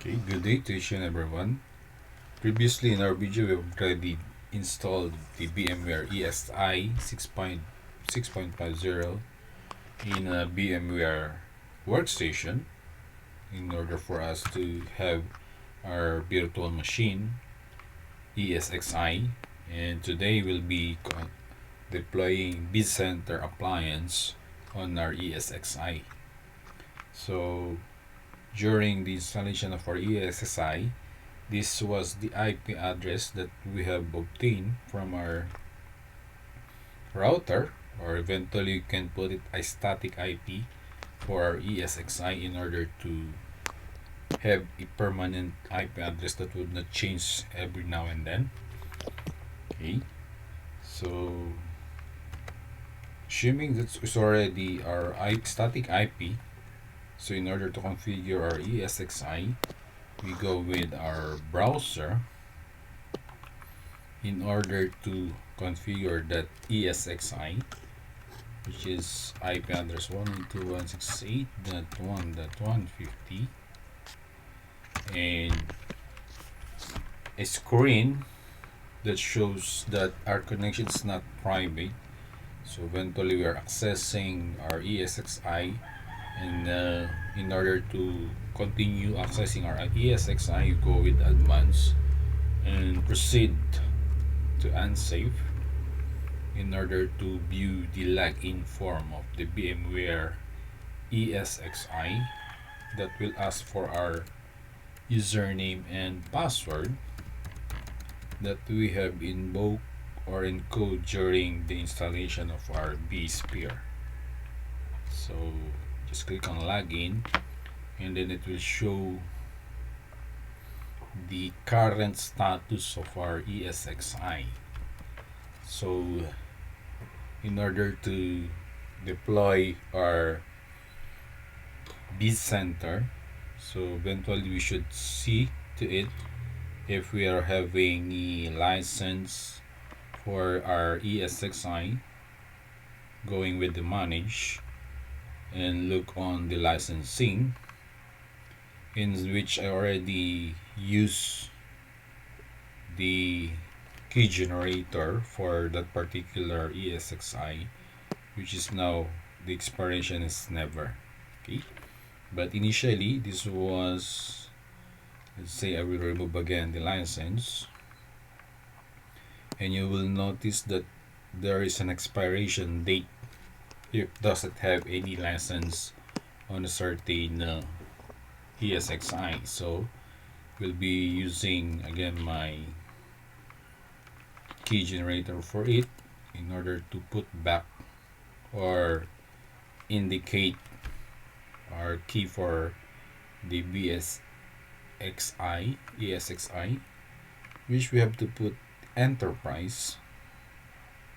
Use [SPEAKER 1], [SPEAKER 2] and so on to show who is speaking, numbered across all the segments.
[SPEAKER 1] Okay, good day to each and everyone. Previously in our video, we've already installed the VMware ESI 6.6.50 in a VMware workstation in order for us to have our virtual machine ESXi, and today we'll be deploying VCenter Appliance on our ESXi. So during the installation of our ESXi, this was the IP address that we have obtained from our router, or eventually you can put it a static IP for our ESXi in order to have a permanent IP address that would not change every now and then. Okay, so assuming that it's already our static IP, so in order to configure our ESXi, we go with our browser in order to configure that ESXi, which is IP address 192.168.1.150, and a screen that shows that our connection is not private. So eventually we are accessing our ESXi, and in order to continue accessing our ESXi, you go with advanced and proceed to unsafe in order to view the login form of the VMware ESXi that will ask for our username and password that we have invoked or encode during the installation of our vSphere. So just click on login, and then it will show the current status of our ESXi. So in order to deploy our vCenter, so eventually we should see to it if we are having a license for our ESXi, going with the manage and look on the licensing, in which I already use the key generator for that particular ESXi, which is now the expiration is never. Okay, but initially this was, let's say I will remove again the license, and you will notice that there is an expiration date if it doesn't have any license on a certain ESXi. So we'll be using again my key generator for it in order to put back or indicate our key for the ESXi, which we have to put enterprise.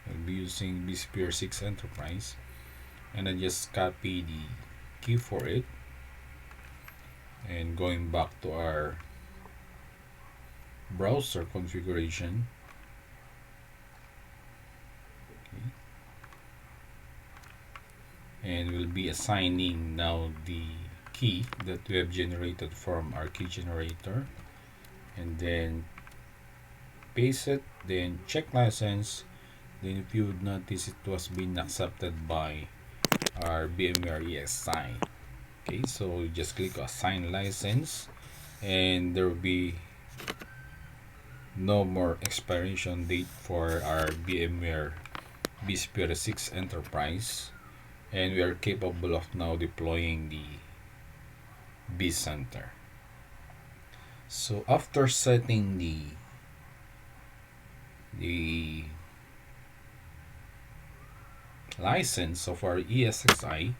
[SPEAKER 1] We'll be using vSphere 6 enterprise, and then just copy the key for it, and going back to our browser configuration. Okay. And we'll be assigning now the key that we have generated from our key generator, and then paste it, then check license. Then if you would notice, it was being accepted by our VMware ESI. Okay, so just click assign license, and there will be no more expiration date for our VMware vSphere 6 enterprise, and we are capable of now deploying the vCenter. So after setting the license of our ESXi,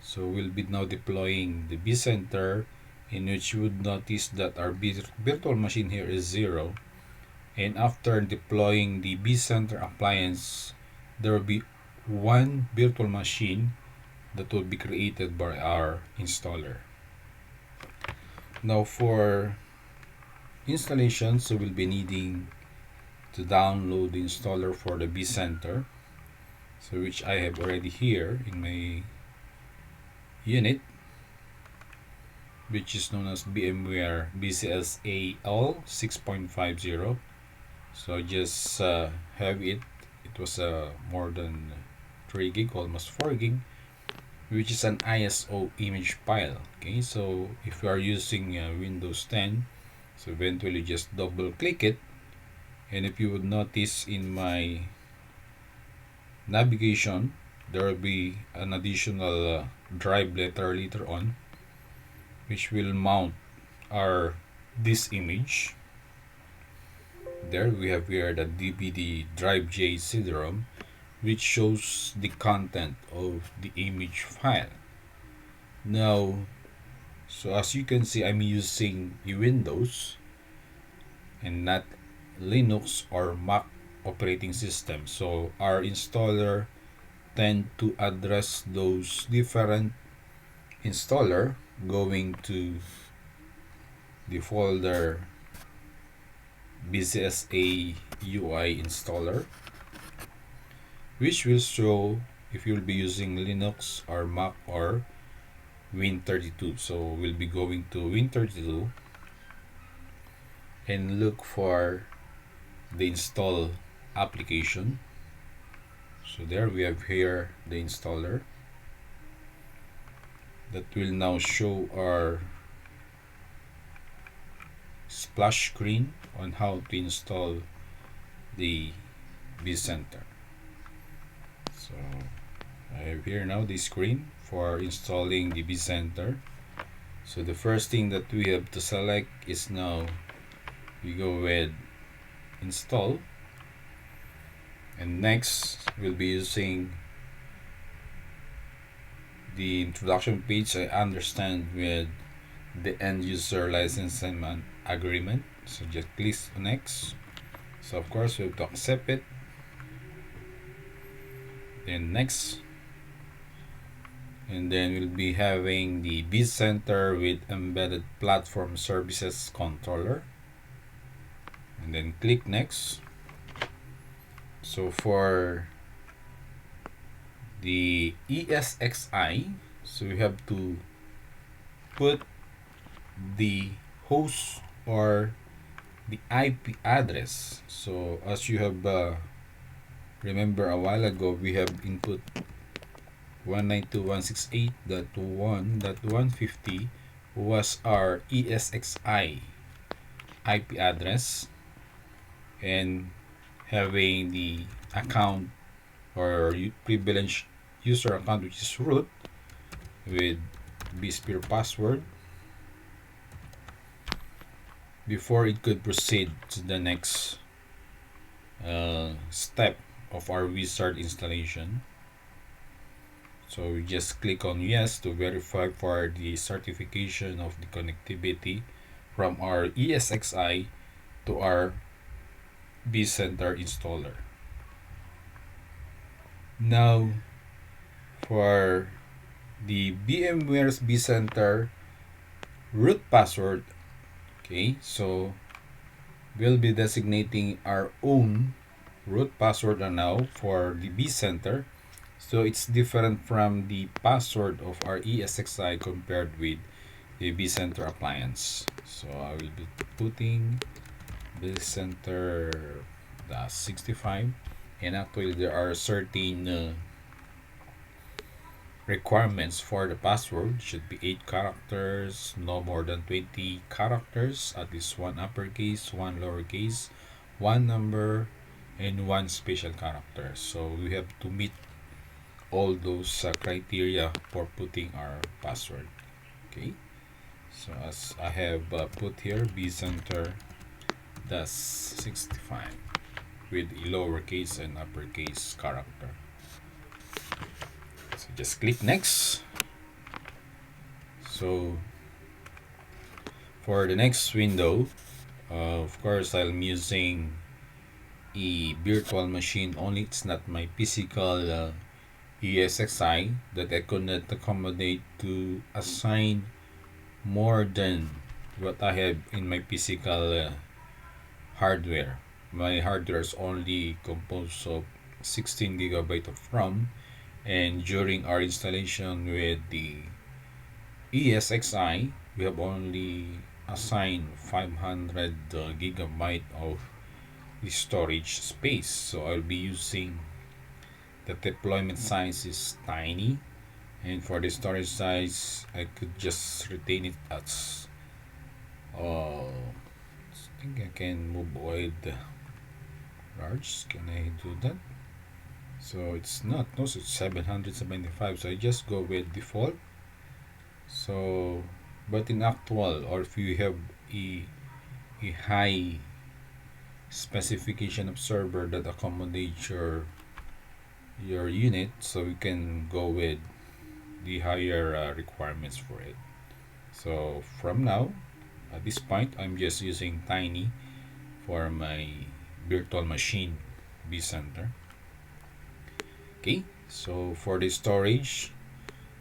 [SPEAKER 1] so we'll be now deploying the vCenter, in which you would notice that our virtual machine here is 0, and after deploying the vCenter appliance, there will be one virtual machine that will be created by our installer. Now for installation, so we'll be needing to download the installer for the vCenter, so which I have already here in my unit. which is known as VMware BCSAL 6.50. So just have it. It was more than 3 gig, almost 4 gig, which is an ISO image file. Okay, so if you are using Windows 10, so eventually just double click it, and if you would notice in my navigation, there will be an additional drive letter later on, which will mount our this image. There we have here the DVD drive J CD-ROM, which shows the content of the image file. Now, so as you can see, I'm using Windows and not Linux or Mac operating system. So our installer tend to address those different installer going to the folder BCSA UI installer, which will show if you'll be using Linux or Mac or Win32. So we'll be going to Win32 and look for the install application. So there we have here the installer that will now show our splash screen on how to install the VCenter. So I have here now the screen for installing the VCenter. So the first thing that we have to select is now we go with install, and next we'll be using the introduction page. I understand with the end user licensing agreement, so just click next. So of course we have to accept it, then next, and then we'll be having the VCenter with embedded platform services controller, and then click next. So for the ESXi, so we have to put the host or the IP address. So as you have remember a while ago, we have input 192.168.1.150 was our ESXi IP address, and having the account or privileged user account, which is root with vSphere password, before it could proceed to the next step of our wizard installation. So we just click on yes to verify for the certification of the connectivity from our ESXi to our VCenter installer. Now for the VMware's VCenter root password, okay, so we'll be designating our own root password now for the VCenter. So it's different from the password of our ESXi compared with the VCenter appliance. So I will be putting VCenter 65, and actually there are certain requirements for the password. It should be 8 characters, no more than 20 characters, at least 1 uppercase, 1 lowercase, 1 number, and 1 special character. So we have to meet all those criteria for putting our password. Okay, so as I have put here VCenter 65 with a lowercase and uppercase character. So just click next. So for the next window, of course I'm using a virtual machine only. It's not my physical ESXi that I could not accommodate to assign more than what I have in my physical hardware. My hardware is only composed of 16 gigabyte of RAM, and during our installation with the ESXi, we have only assigned 500 gigabyte of storage space, so I'll be using the deployment size is tiny, and for the storage size I could just retain it as I think I can move with large. Can I do that? So it's not, no, so it's 775, so I just go with default. So but in actual, or if you have a high specification of server that accommodates your unit, so you can go with the higher requirements for it. So from now, at this point, I'm just using tiny for my virtual machine vCenter. Okay, so for the storage,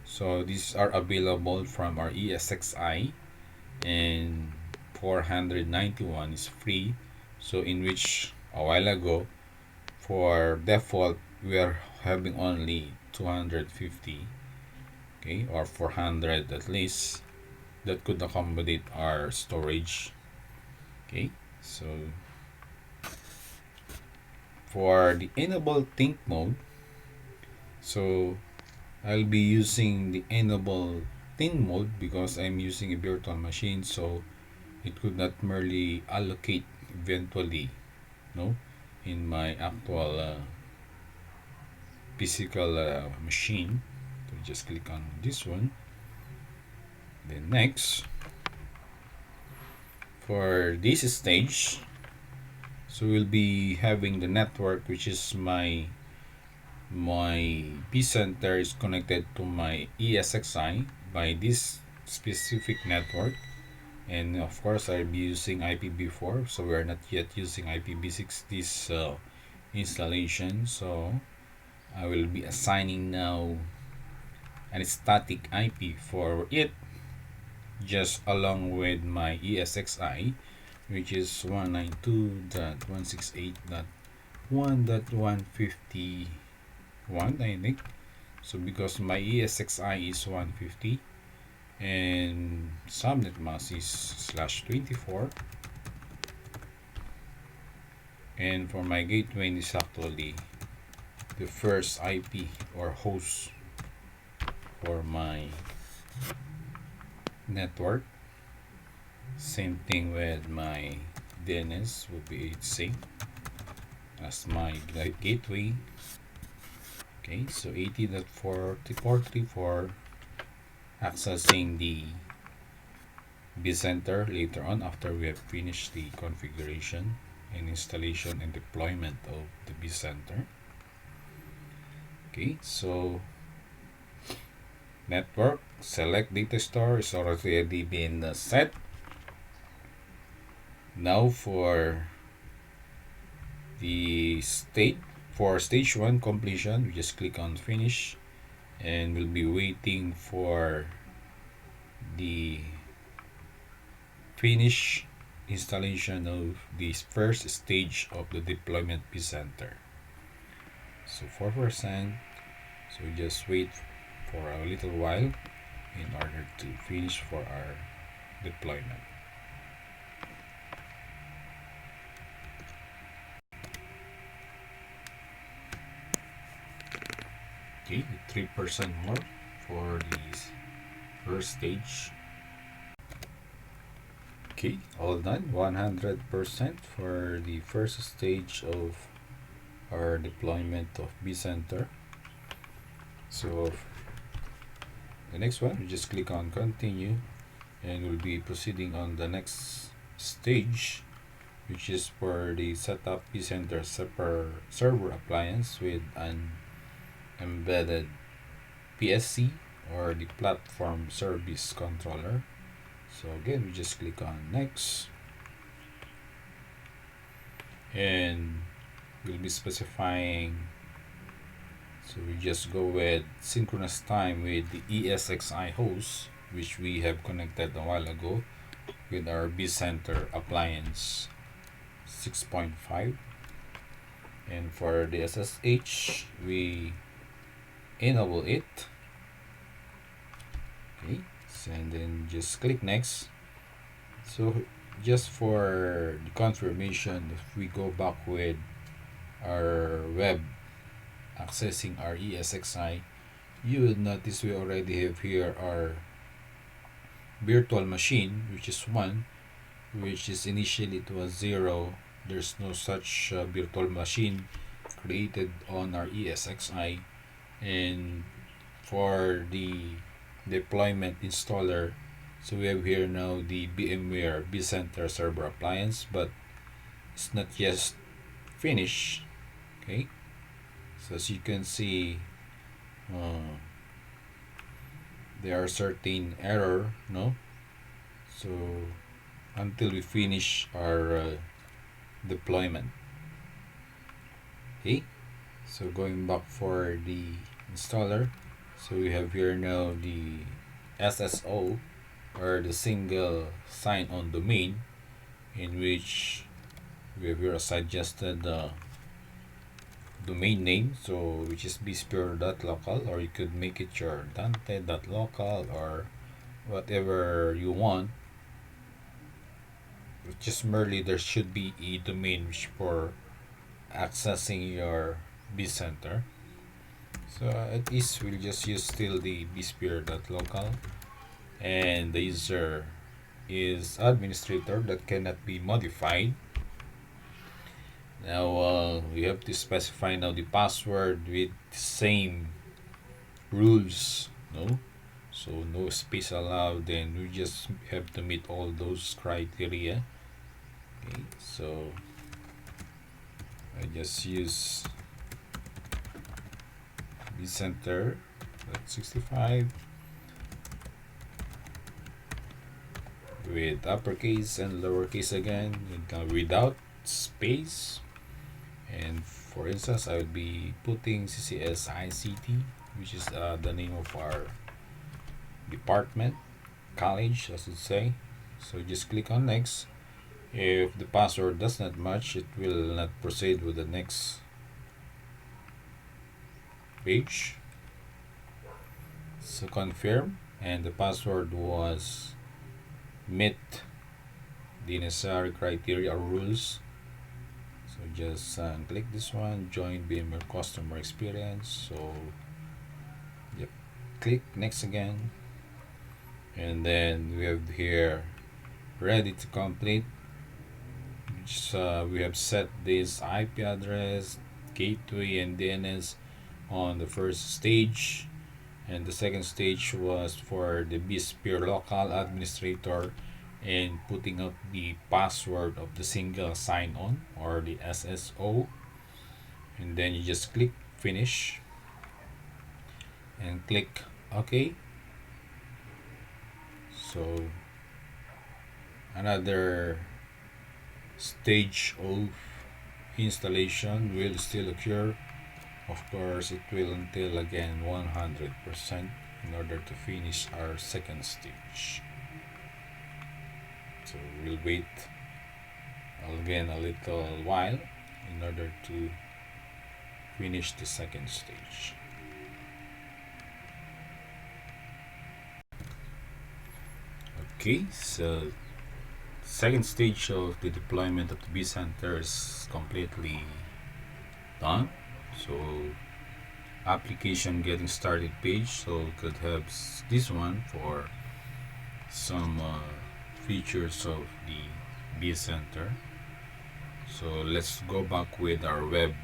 [SPEAKER 1] so these are available from our ESXi, and 491 is free. So in which a while ago, for default, we are having only 250, okay, or 400 at least, that could accommodate our storage. Okay, so for the enable think mode, so I'll be using the enable thin mode because I'm using a virtual machine, so it could not merely allocate eventually, no, in my actual physical machine. So just click on this one. Then next, for this stage, so we'll be having the network, which is my vCenter is connected to my ESXi by this specific network, and of course I'll be using IPv4, so we're not yet using IPv6 this installation. So I will be assigning now a static IP for it, just along with my ESXi, which is 192.168.1.151, I think. So because my ESXi is 150 and subnet mask is /24, and for my gateway is actually the first IP or host for my network. Same thing with my DNS will be same as my gateway. Okay, so 80.40 for accessing the vCenter later on after we have finished the configuration and installation and deployment of the vCenter. Okay, so network select data store is already been set. Now for the state, for stage 1 completion, we just click on finish, and we'll be waiting for the finish installation of this first stage of the deployment vCenter. So 4%, so we just wait for a little while in order to finish for our deployment. Okay, 3% more for this first stage. Okay, all done. 100% for the first stage of our deployment of vCenter. So the next one, we just click on continue, and we'll be proceeding on the next stage, which is for the setup vCenter server appliance with an embedded PSC or the platform service controller. So again, we just click on next, and we'll be specifying, so we just go with synchronous time with the ESXi host, which we have connected a while ago with our vCenter appliance 6.5. And for the SSH, we enable it. Okay, and then just click next. So just for the confirmation, if we go back with our web accessing our ESXi, you will notice we already have here our virtual machine, which is 1, which is initially it was 0. There's no such virtual machine created on our ESXi. And for the deployment installer, so we have here now the VMware vCenter server appliance, but it's not yet finished. Okay, so as you can see, there are certain error, no? So until we finish our deployment. Okay, so going back for the installer, so we have here now the SSO, or the single sign-on domain, in which we have here a suggested domain name, so which is bsphere.local, or you could make it your dante.local or whatever you want. Just merely there should be a domain which for accessing your vCenter. So at least we'll just use still the bsphere.local, and the user is administrator that cannot be modified. Now we have to specify now the password with the same rules, no? So no space allowed, then we just have to meet all those criteria. Okay, so I just use vCenter 65 with uppercase and lowercase again, without space. And for instance, I would be putting CCS ICT, which is the name of our department, college, I should say. So just click on next. If the password does not match, it will not proceed with the next page. So confirm, and the password was met the necessary criteria or rules. So just click this one, join VMware customer experience. So yep, click next again, and then we have here ready to complete, which we have set this IP address, gateway, and DNS on the first stage, and the second stage was for the vSphere local administrator and putting up the password of the single sign-on, or the SSO, and then you just click finish and click OK. So another stage of installation will still occur. Of course, it will until again 100% in order to finish our second stage. So we'll wait again a little while in order to finish the second stage. Okay, so second stage of the deployment of the vCenter is completely done. So application getting started page, so we could have this one for some features of the vCenter. So let's go back with our web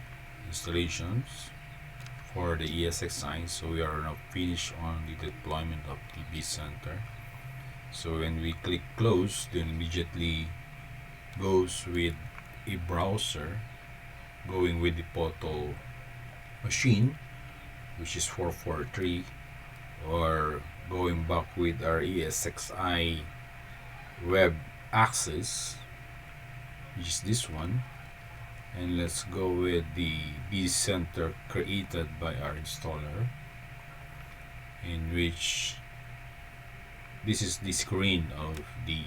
[SPEAKER 1] installations for the ESXi. So we are now finished on the deployment of the vCenter. So when we click close, then immediately goes with a browser going with the photo machine, which is 443, or going back with our ESXi web access, which is this one. And let's go with the vCenter created by our installer, in which this is the screen of the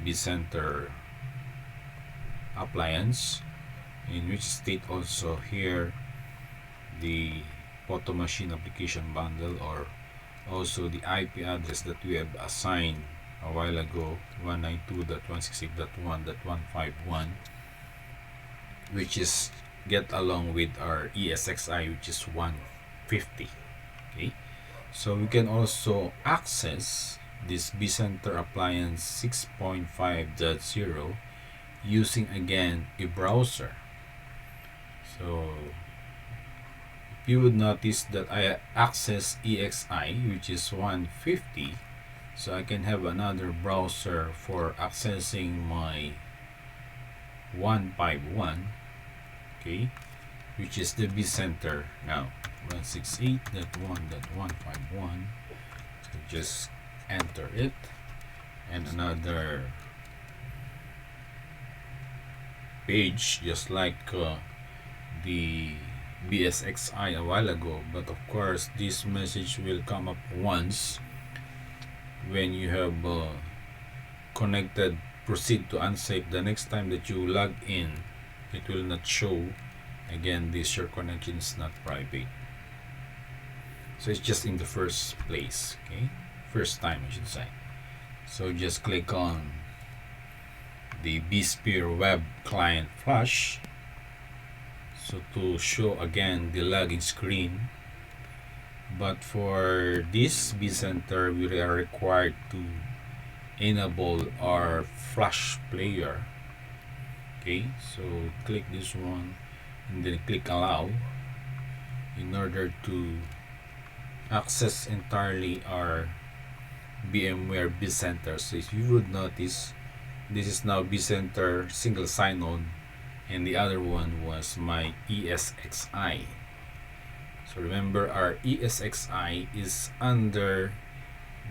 [SPEAKER 1] vCenter appliance, in which state also here the photo machine application bundle, or also the IP address that we have assigned a while ago, 192.168.1.151, which is get along with our ESXi, which is 150. Okay, so we can also access this vCenter Appliance 6.5.0 using again a browser. So if you would notice that I access EXI, which is 150, so I can have another browser for accessing my 151, okay, which is the vCenter now, 168.1.151. So just enter it, and another page just like the BSXi a while ago, but of course this message will come up once when you have connected proceed to unsafe. The next time that you log in, it will not show again this your connection is not private. So it's just in the first place, okay, first time I should say. So just click on the vSphere web client flash, so to show again the login screen. But for this vCenter, we are required to enable our flash player. Okay, so click this one and then click allow in order to access entirely our VMware vCenter. So if you would notice, this is now vCenter single sign-on, and the other one was my ESXi. So remember, our ESXi is under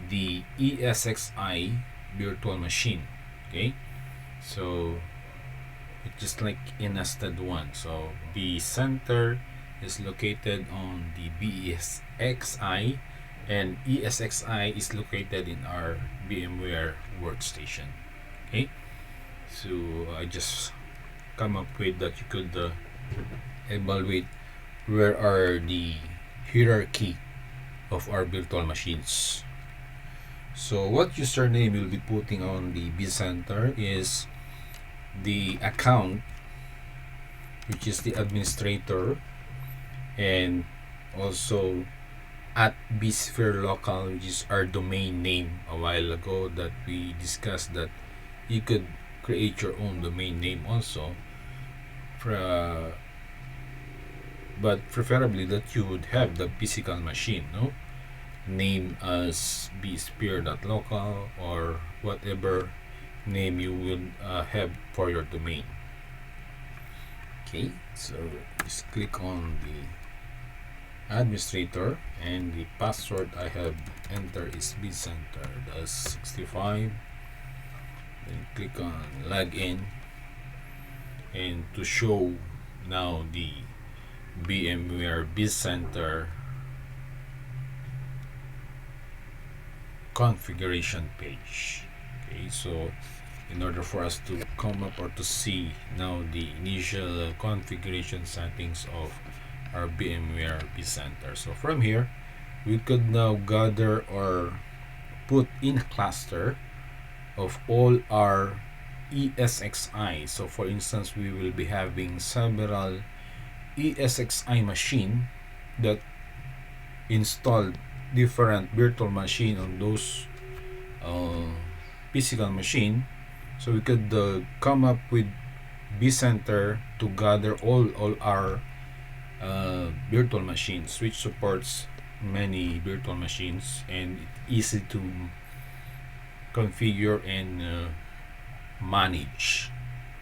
[SPEAKER 1] the ESXi virtual machine. Okay, so it's just like in a nested one. So vCenter is located on the BESXi, and ESXi is located in our VMware workstation. Okay, so I just come up with that you could evaluate where are the hierarchy of our virtual machines. So what username you'll be putting on the vCenter is the account, which is the administrator, and also at vSphere local, which is our domain name a while ago that we discussed that you could create your own domain name also, but preferably that you would have the physical machine, no, name as vSphere.local or whatever name you will have for your domain. Okay, so just click on the administrator, and the password I have entered is vCenter, that's 65. Then click on login, and to show now the VMware vCenter configuration page. Okay, so in order for us to come up or to see now the initial configuration settings of our VMware vCenter. So from here, we could now gather or put in a cluster of all our ESXi. So for instance, we will be having several ESXi machine that installed different virtual machine on those physical machine. So we could come up with vCenter to gather all our virtual machines, which supports many virtual machines, and it's easy to configure and manage.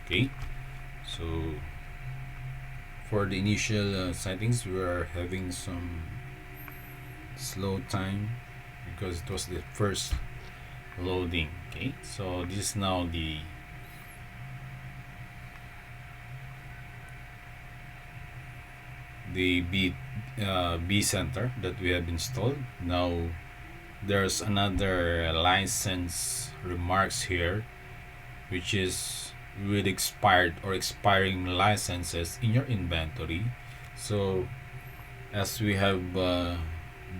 [SPEAKER 1] Okay, so for the initial settings, we are having some slow time because it was the first loading. Okay, so this is now the vCenter that we have installed. Now there's another license remarks here, which is with expired or expiring licenses in your inventory. So as we have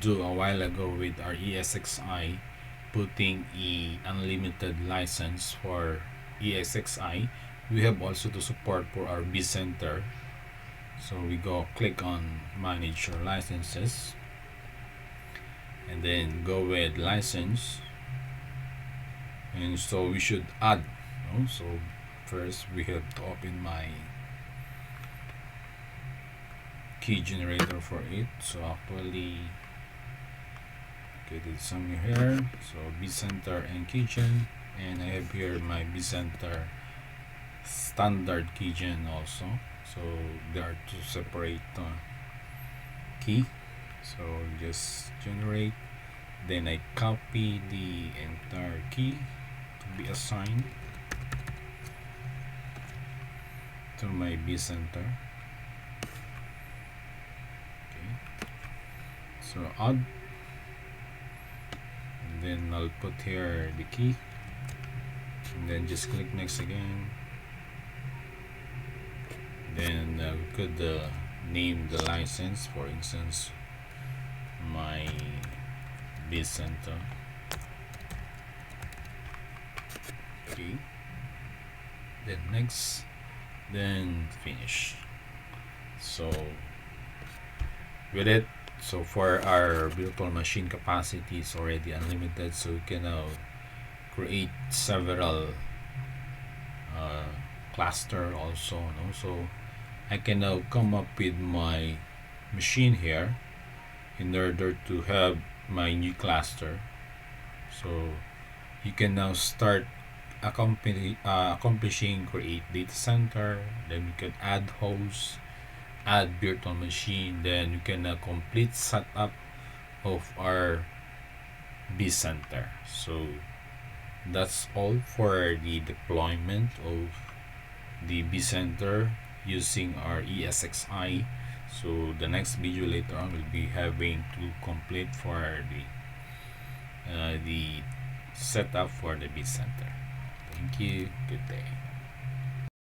[SPEAKER 1] do a while ago with our ESXi, putting a unlimited license for ESXi, we have also the support for our VCenter. So we go click on manage your licenses, and then go with license, and so we should add. So first we have to open my key generator for it. So actually get it somewhere here. So VCenter and keygen, and I have here my VCenter standard keygen also. So there are two separate key. So just generate, then I copy the entire key to be assigned to my VCenter. Okay, so add, and then I'll put here the key, and then just click next again. Then we could name the license, for instance my VCenter. Okay, then next, then finish. So with it, so for our virtual machine capacity is already unlimited, so we can now create several cluster also, no? So I can now come up with my machine here in order to have my new cluster. So you can now start accomplishing create data center, then you can add host, add virtual machine, then you can complete setup of our VCenter. So that's all for the deployment of the VCenter using our ESXi. So the next video later on will be having to complete for the setup for the VCenter. Thank you. Good day.